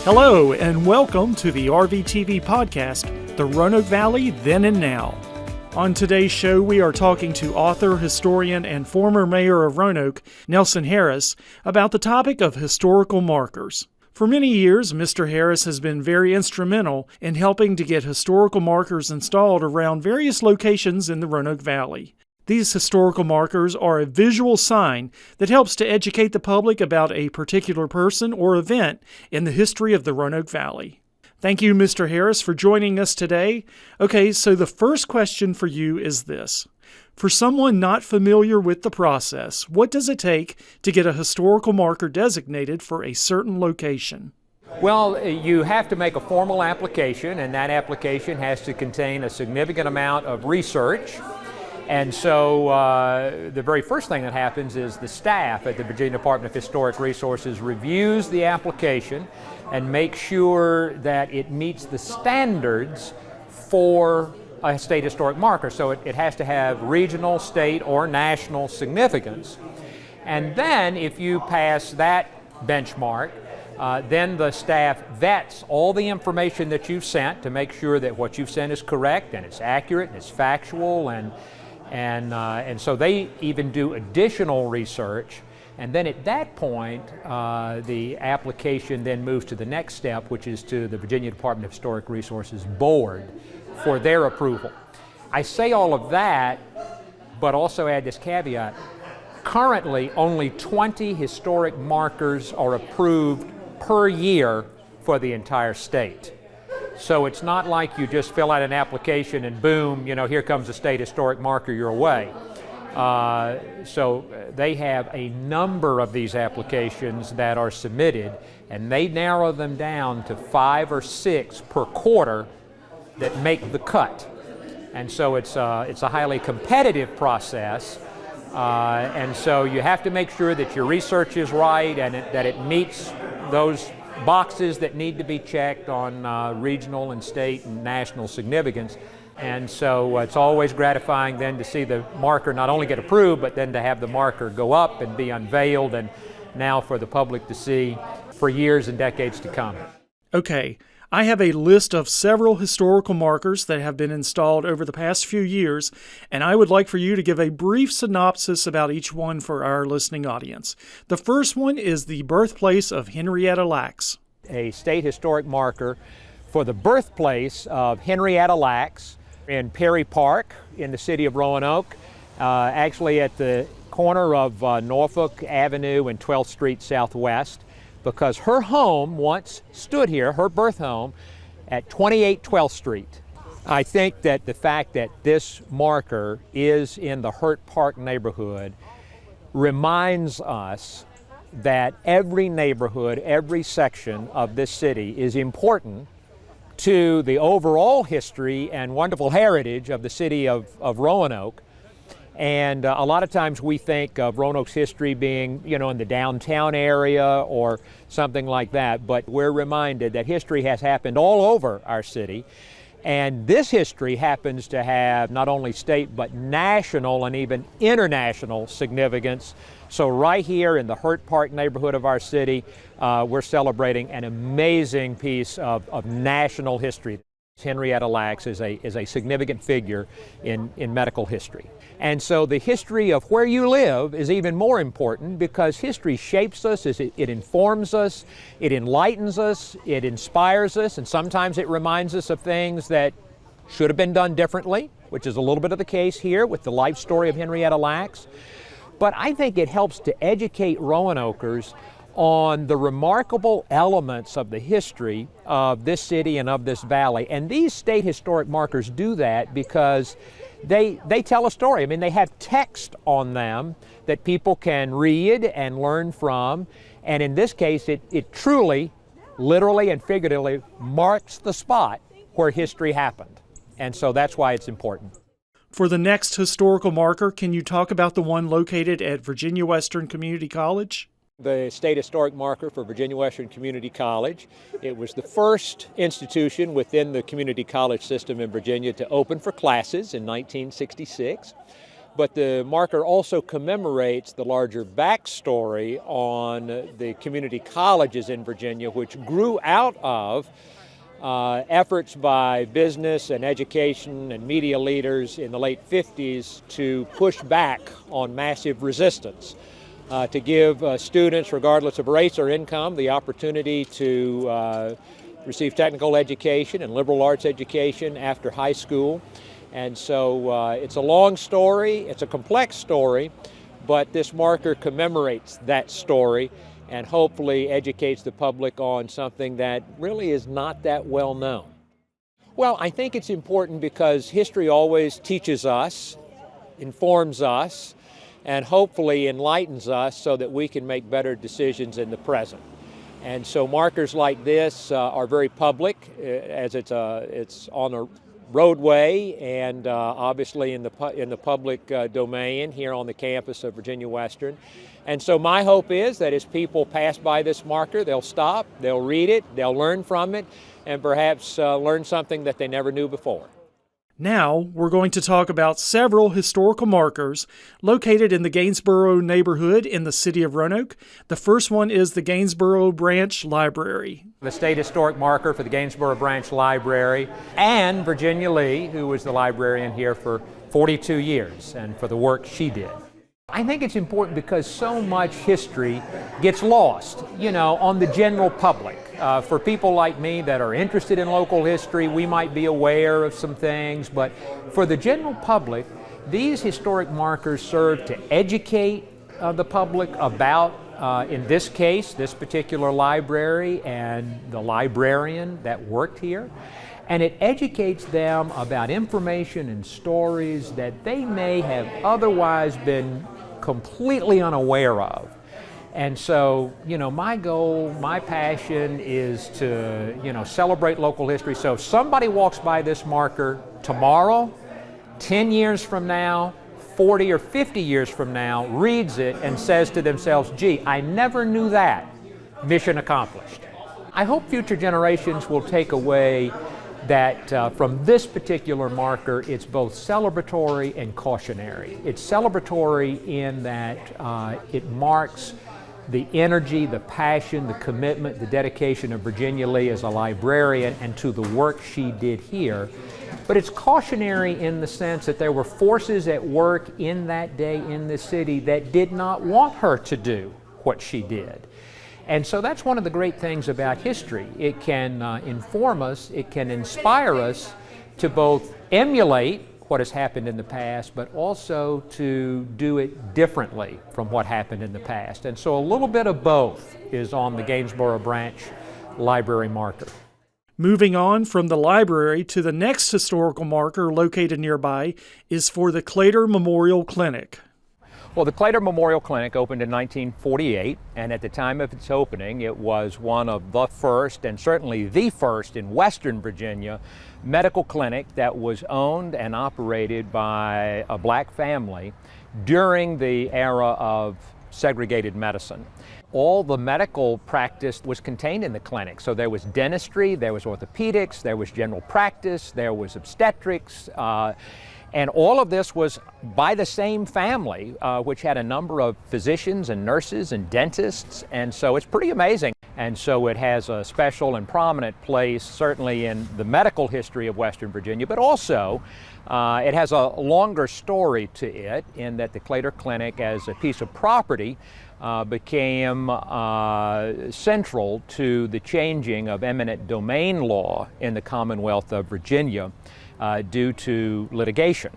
Hello, and welcome to the RVTV podcast, The Roanoke Valley Then and Now. On today's show, we are talking to author, historian, and former mayor of Roanoke, Nelson Harris, about the topic of historical markers. For many years, Mr. Harris has been very instrumental in helping to get historical markers installed around various locations in the Roanoke Valley. These historical markers are a visual sign that helps to educate the public about a particular person or event in the history of the Roanoke Valley. Thank you, Mr. Harris, for joining us today. Okay, so the first question for you is this. For someone not familiar with the process, what does it take to get a historical marker designated for a certain location? Well, you have to make a formal application, and that application has to contain a significant amount of research. And so the very first thing that happens is the staff at the Virginia Department of Historic Resources reviews the application and makes sure that it meets the standards for a state historic marker. So it has to have regional, state, or national significance. And then if you pass that benchmark, then the staff vets all the information that you've sent to make sure that what you've sent is correct and it's accurate and it's factual, and so they even do additional research. And then at that point, the application then moves to the next step, which is to the Virginia Department of Historic Resources Board for their approval. I say all of that, but also add this caveat. Currently, only 20 historic markers are approved per year for the entire state. So it's not like you just fill out an application and boom, here comes a state historic marker your way. So they have a number of these applications that are submitted, and they narrow them down to 5 or 6 per quarter that make the cut. And so it's a highly competitive process, and so you have to make sure that your research is right and that it meets those boxes that need to be checked on regional and state and national significance. And so it's always gratifying then to see the marker not only get approved, but then to have the marker go up and be unveiled and now for the public to see for years and decades to come. Okay, I have a list of several historical markers that have been installed over the past few years, and I would like for you to give a brief synopsis about each one for our listening audience. The first one is the birthplace of Henrietta Lacks. A state historic marker for the birthplace of Henrietta Lacks in Perry Park in the city of Roanoke, actually at the corner of Norfolk Avenue and 12th Street Southwest, because her home once stood here, her birth home, at 28 12th Street. I think that the fact that this marker is in the Hurt Park neighborhood reminds us that every neighborhood, every section of this city is important to the overall history and wonderful heritage of the city of Roanoke. And a lot of times we think of Roanoke's history being, in the downtown area or something like that, but we're reminded that history has happened all over our city. And this history happens to have not only state but national and even international significance. So right here in the Hurt Park neighborhood of our city, we're celebrating an amazing piece of national history. Henrietta Lacks is a significant figure in medical history. And so the history of where you live is even more important because history shapes us, it informs us, it enlightens us, it inspires us, and sometimes it reminds us of things that should have been done differently, which is a little bit of the case here with the life story of Henrietta Lacks. But I think it helps to educate Roanokers on the remarkable elements of the history of this city and of this valley. And these state historic markers do that because they tell a story. I mean, they have text on them that people can read and learn from. And in this case, it truly, literally and figuratively marks the spot where history happened. And so that's why it's important. For the next historical marker, can you talk about the one located at Virginia Western Community College? The state historic marker for Virginia Western Community College. It was the first institution within the community college system in Virginia to open for classes in 1966. but the marker also commemorates the larger backstory on the community colleges in Virginia, which grew out of efforts by business and education and media leaders in the late 50s to push back on massive resistance, to give students, regardless of race or income, the opportunity to receive technical education and liberal arts education after high school. And so it's a long story, it's a complex story, but this marker commemorates that story and hopefully educates the public on something that really is not that well known. Well, I think it's important because history always teaches us, informs us, and hopefully enlightens us so that we can make better decisions in the present. And so markers like this are very public, as it's on a roadway and obviously in the public domain here on the campus of Virginia Western. And so my hope is that as people pass by this marker, they'll stop, they'll read it, they'll learn from it, and perhaps learn something that they never knew before. Now, we're going to talk about several historical markers located in the Gainsborough neighborhood in the city of Roanoke. The first one is the Gainsborough Branch Library. The state historic marker for the Gainsborough Branch Library, and Virginia Lee, who was the librarian here for 42 years, and for the work she did. I think it's important because so much history gets lost, on the general public. For people like me that are interested in local history, we might be aware of some things, but for the general public, these historic markers serve to educate the public about, in this case, this particular library and the librarian that worked here. And it educates them about information and stories that they may have otherwise been completely unaware of. And so, my goal, my passion is to, celebrate local history. So if somebody walks by this marker tomorrow, 10 years from now, 40 or 50 years from now, reads it and says to themselves, gee, I never knew that. Mission accomplished. I hope future generations will take away that from this particular marker, it's both celebratory and cautionary. It's celebratory in that it marks the energy, the passion, the commitment, the dedication of Virginia Lee as a librarian and to the work she did here. But it's cautionary in the sense that there were forces at work in that day in the city that did not want her to do what she did. And so that's one of the great things about history. It can inform us, it can inspire us to both emulate what has happened in the past, but also to do it differently from what happened in the past. And so a little bit of both is on the Gainsborough Branch Library marker. Moving on from the library to the next historical marker located nearby is for the Clater Memorial Clinic. Well, the Clater Memorial Clinic opened in 1948, and at the time of its opening, it was one of the first, and certainly the first in Western Virginia, medical clinic that was owned and operated by a black family during the era of segregated medicine. All the medical practice was contained in the clinic. So there was dentistry, there was orthopedics, there was general practice, there was obstetrics, and all of this was by the same family, which had a number of physicians and nurses and dentists, and so it's pretty amazing. And so it has a special and prominent place, certainly in the medical history of Western Virginia, but also it has a longer story to it in that the Clater Clinic, as a piece of property, became central to the changing of eminent domain law in the Commonwealth of Virginia due to litigation.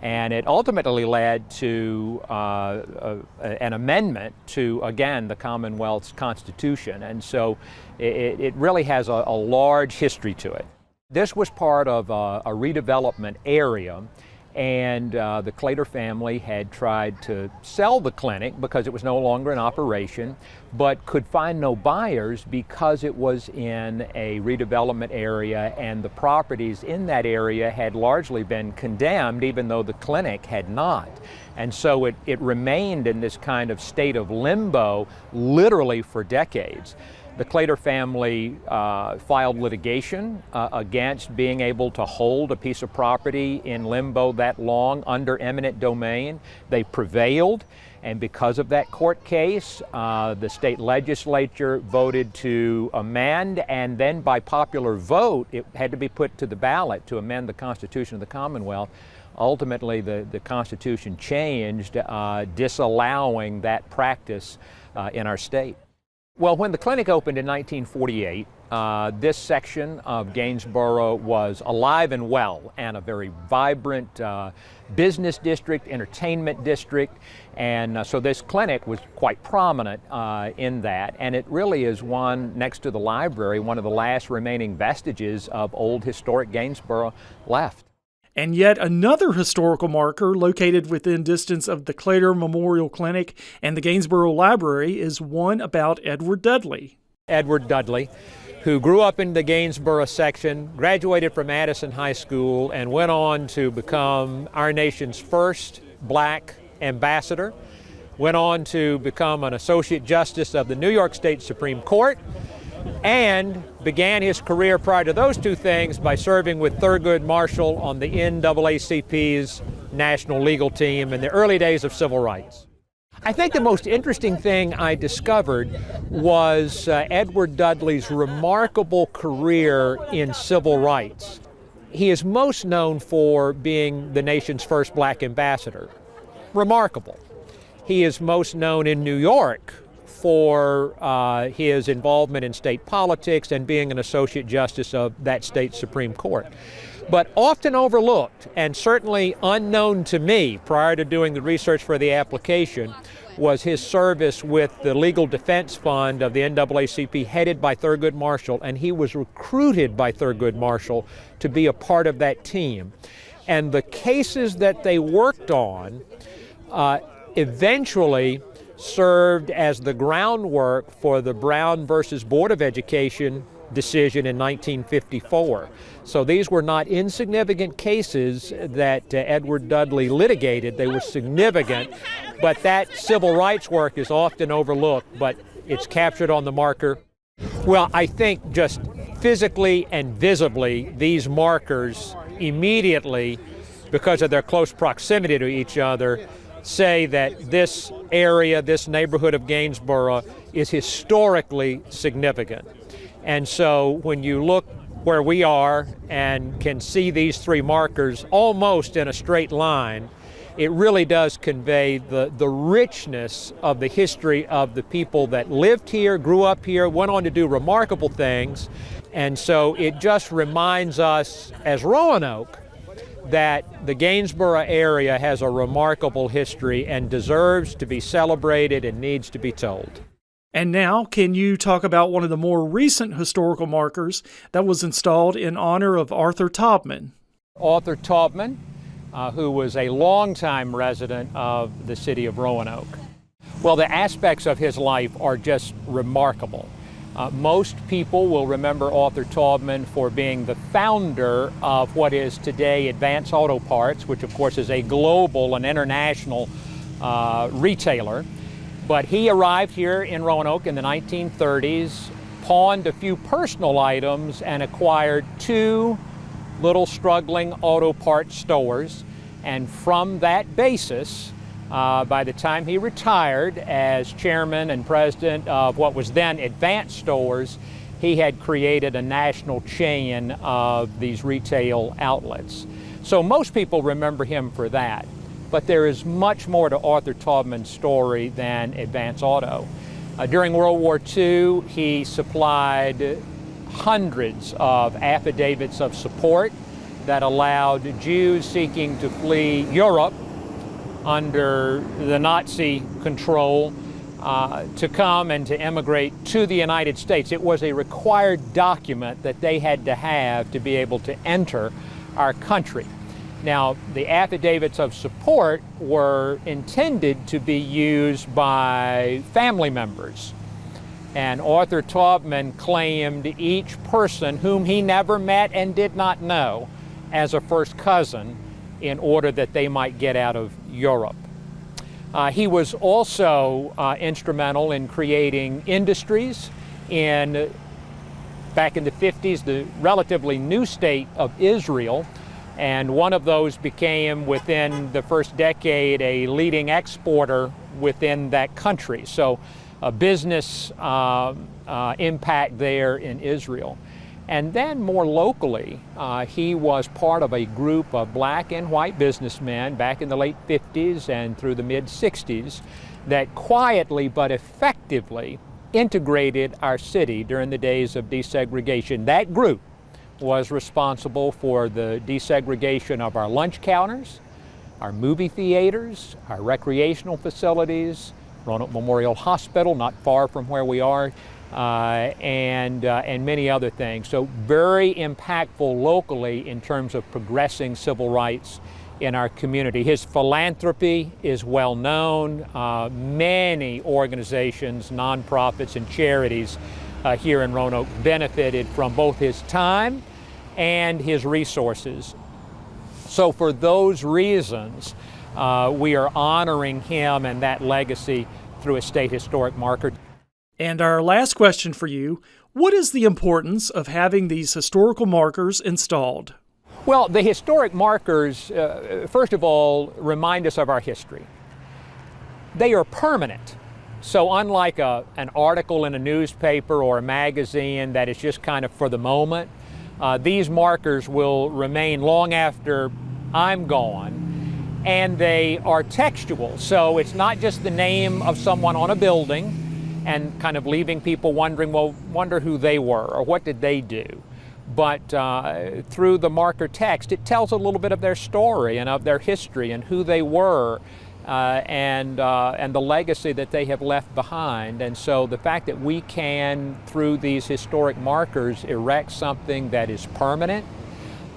And it ultimately led to an amendment to, again, the Commonwealth's Constitution. And so it really has a large history to it. This was part of a redevelopment area, and the Clater family had tried to sell the clinic because it was no longer in operation, but could find no buyers because it was in a redevelopment area and the properties in that area had largely been condemned, even though the clinic had not. And so it remained in this kind of state of limbo literally for decades. the Claytor family filed litigation against being able to hold a piece of property in limbo that long under eminent domain. They prevailed, and because of that court case, the state legislature voted to amend, and then by popular vote, it had to be put to the ballot to amend the Constitution of the Commonwealth. Ultimately, the Constitution changed, disallowing that practice in our state. Well, when the clinic opened in 1948, this section of Gainsboro was alive and well, and a very vibrant business district, entertainment district, and so this clinic was quite prominent in that, and it really is one, next to the library, one of the last remaining vestiges of old historic Gainsboro left. And yet another historical marker located within distance of the Claytor Memorial Clinic and the Gainsboro Library is one about Edward Dudley. Edward Dudley, who grew up in the Gainsboro section, graduated from Addison High School, and went on to become our nation's first black ambassador, went on to become an Associate Justice of the New York State Supreme Court, and began his career prior to those two things by serving with Thurgood Marshall on the NAACP's national legal team in the early days of civil rights. I think the most interesting thing I discovered was Edward Dudley's remarkable career in civil rights. He is most known for being the nation's first black ambassador. Remarkable. He is most known in New York for his involvement in state politics and being an Associate Justice of that state's Supreme Court. But often overlooked, and certainly unknown to me prior to doing the research for the application, was his service with the Legal Defense Fund of the NAACP, headed by Thurgood Marshall, and he was recruited by Thurgood Marshall to be a part of that team. And the cases that they worked on eventually served as the groundwork for the Brown versus Board of Education decision in 1954. So these were not insignificant cases that Edward Dudley litigated. They were significant, but that civil rights work is often overlooked, but it's captured on the marker. Well, I think just physically and visibly, these markers immediately, because of their close proximity to each other, say that this area, this neighborhood of Gainsboro, is historically significant. And so when you look where we are and can see these three markers almost in a straight line, it really does convey the richness of the history of the people that lived here, grew up here, went on to do remarkable things. And so it just reminds us as Roanoke that the Gainsboro area has a remarkable history and deserves to be celebrated and needs to be told. And now, can you talk about one of the more recent historical markers that was installed in honor of Arthur Taubman? Arthur Taubman, who was a longtime resident of the city of Roanoke. Well, the aspects of his life are just remarkable. Most people will remember Arthur Taubman for being the founder of what is today Advance Auto Parts, which of course is a global and international retailer. But he arrived here in Roanoke in the 1930s, pawned a few personal items, and acquired two little struggling auto parts stores. And from that basis, by the time he retired as chairman and president of what was then Advance Stores, he had created a national chain of these retail outlets. So most people remember him for that. But there is much more to Arthur Taubman's story than Advance Auto. During World War II, he supplied hundreds of affidavits of support that allowed Jews seeking to flee Europe under the Nazi control to come and to emigrate to the United States. It was a required document that they had to have to be able to enter our country. Now, the affidavits of support were intended to be used by family members. And Arthur Taubman claimed each person whom he never met and did not know as a first cousin in order that they might get out of Europe. He was also instrumental in creating industries back in the 50s, the relatively new state of Israel. And one of those became, within the first decade, a leading exporter within that country. So a business impact there in Israel. And then more locally, he was part of a group of black and white businessmen back in the late 50s and through the mid 60s that quietly but effectively integrated our city during the days of desegregation. That group was responsible for the desegregation of our lunch counters, our movie theaters, our recreational facilities, Roanoke Memorial Hospital, not far from where we are, and many other things. So very impactful locally in terms of progressing civil rights in our community. His philanthropy is well known. Many organizations, nonprofits, and charities here in Roanoke benefited from both his time and his resources. So for those reasons, we are honoring him and that legacy through a state historic marker. And our last question for you, what is the importance of having these historical markers installed? Well, the historic markers, first of all, remind us of our history. They are permanent. So unlike an article in a newspaper or a magazine that is just kind of for the moment, these markers will remain long after I'm gone, and they are textual. So it's not just the name of someone on a building and kind of leaving people wondering, well, wonder who they were or what did they do. But through the marker text, it tells a little bit of their story and of their history and who they were and the legacy that they have left behind. And so the fact that we can, through these historic markers, erect something that is permanent,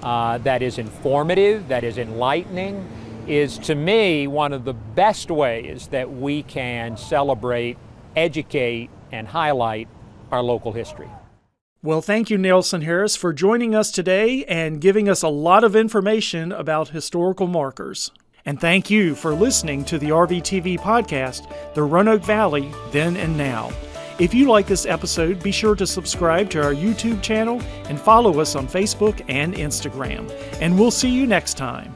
that is informative, that is enlightening, is to me one of the best ways that we can celebrate, educate, and highlight our local history. Well, thank you, Nelson Harris, for joining us today and giving us a lot of information about historical markers. And thank you for listening to the RVTV podcast, The Roanoke Valley, Then and Now. If you like this episode, be sure to subscribe to our YouTube channel and follow us on Facebook and Instagram. And we'll see you next time.